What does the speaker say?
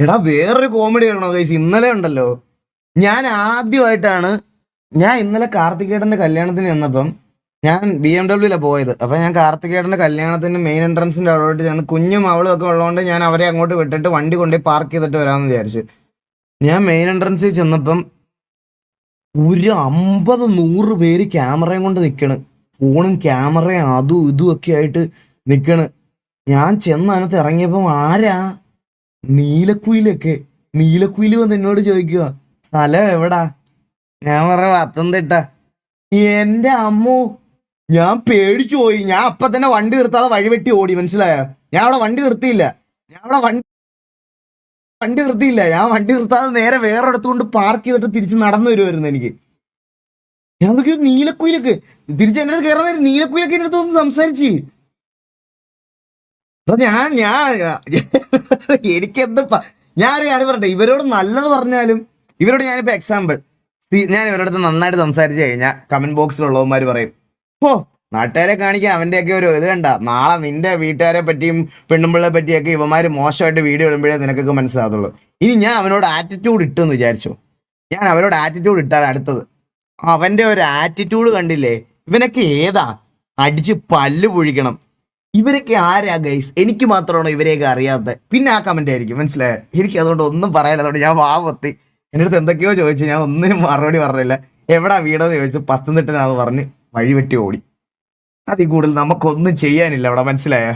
എടാ വേറൊരു കോമഡി ആണോ കഴിച്ച് ഇന്നലെ ഉണ്ടല്ലോ. ഞാൻ ആദ്യമായിട്ടാണ് ഞാൻ ഇന്നലെ കാർത്തികേട്ടന്റെ കല്യാണത്തിന് ചെന്നപ്പം ഞാൻ BMW പോയത്. അപ്പൊ ഞാൻ കാർത്തികേട്ടന്റെ കല്യാണത്തിന് മെയിൻ എൻട്രൻസിന്റെ അവിടോട്ട് ചെന്ന് കുഞ്ഞും അവളും ഒക്കെ ഉള്ളതുകൊണ്ട് ഞാൻ അവരെ അങ്ങോട്ട് വിട്ടിട്ട് വണ്ടി കൊണ്ടുപോയി പാർക്ക് ചെയ്തിട്ട് വരാമെന്ന് വിചാരിച്ചു. ഞാൻ മെയിൻ എൻട്രൻസിൽ ചെന്നപ്പം ഒരു 50-100 പേര് ക്യാമറയും കൊണ്ട് നിൽക്കണ്. ഫോണും ക്യാമറയും അതും ഇതും ഒക്കെ ആയിട്ട് നിൽക്കണ്. ഞാൻ ചെന്ന് അതിനകത്ത് ഇറങ്ങിയപ്പം ആരാ, നീലക്കുയില് വന്ന് എന്നോട് ചോദിക്കുക സ്ഥലം എവിടാ. ഞാൻ പറഞ്ഞ പത്തനംതിട്ട. എന്റെ അമ്മോ, ഞാൻ പേടിച്ചു പോയി. ഞാൻ അപ്പൊ തന്നെ വണ്ടി നിർത്താതെ വഴിവെട്ടി ഓടി, മനസ്സിലായോ. ഞാൻ അവിടെ വണ്ടി നിർത്തിയില്ല. ഞാൻ വണ്ടി നിർത്താതെ നേരെ വേറെ കൊണ്ട് പാർക്ക് ചെയ്തിട്ട് തിരിച്ച് നടന്നു വരുമായിരുന്നു. എനിക്ക് ഞാൻ നോക്കിയ നീലക്കുയിലൊക്കെ തിരിച്ച് എന്റെ അടുത്ത് കയറാൻ നേരം നീലക്കുയിലൊക്കെ എന്റെ അടുത്ത് ഒന്ന് സംസാരിച്ച്. അപ്പൊ എനിക്കെന്താ, ഞാനൊരു കാര്യം പറയട്ടെ, ഇവരോട് നല്ലത് പറഞ്ഞാലും ഇവരോട് ഞാനിപ്പോ എക്സാമ്പിൾ, ഞാൻ ഇവരുടെ അടുത്ത് നന്നായിട്ട് സംസാരിച്ചു കഴിഞ്ഞാൽ കമന്റ് ബോക്സിലുള്ളവന്മാർ പറയും, ഓ നാട്ടുകാരെ കാണിക്കാൻ അവന്റെയൊക്കെ ഒരു ഇത് കണ്ട, നാളെ നിന്റെ വീട്ടുകാരെ പറ്റിയും പെണ്ണുമ്പിള്ളെ പറ്റിയൊക്കെ ഇവന്മാര് മോശമായിട്ട് വീഡിയോ ഇടുമ്പോഴേ നിനക്കൊക്കെ മനസ്സിലാകത്തുള്ളൂ. ഇനി ഞാൻ അവനോട് ആറ്റിറ്റ്യൂഡ് ഇട്ടെന്ന് വിചാരിച്ചു. ഞാൻ അവനോട് ആറ്റിറ്റ്യൂഡ് ഇട്ടാൽ അടുത്തത് അവന്റെ ഒരു ആറ്റിറ്റ്യൂഡ് കണ്ടില്ലേ, ഇവനൊക്കെ ഏതാ അടിച്ച് പല്ല് പൊഴിക്കണം. ഇവരൊക്കെ ആരാ ഗൈസ്, എനിക്ക് മാത്രമാണോ ഇവരെയൊക്കെ അറിയാത്ത? പിന്നെ ആ കമന്റ് ആയിരിക്കും, മനസ്സിലായോ. എനിക്ക് അതുകൊണ്ട് ഒന്നും പറയാനില്ല. അതുകൊണ്ട് ഞാൻ വാവത്തി എൻ്റെ അടുത്ത് എന്തൊക്കെയോ ചോദിച്ചു, ഞാൻ ഒന്നിനും മറുപടി പറഞ്ഞില്ല. എവിടാ വീടെന്ന് ചോദിച്ചു, പത്തനംതിട്ടനാന്ന് പറഞ്ഞ് വഴിവെട്ടി ഓടി. അതിൽ കൂടുതൽ നമുക്കൊന്നും ചെയ്യാനില്ല അവിടെ, മനസ്സിലായോ.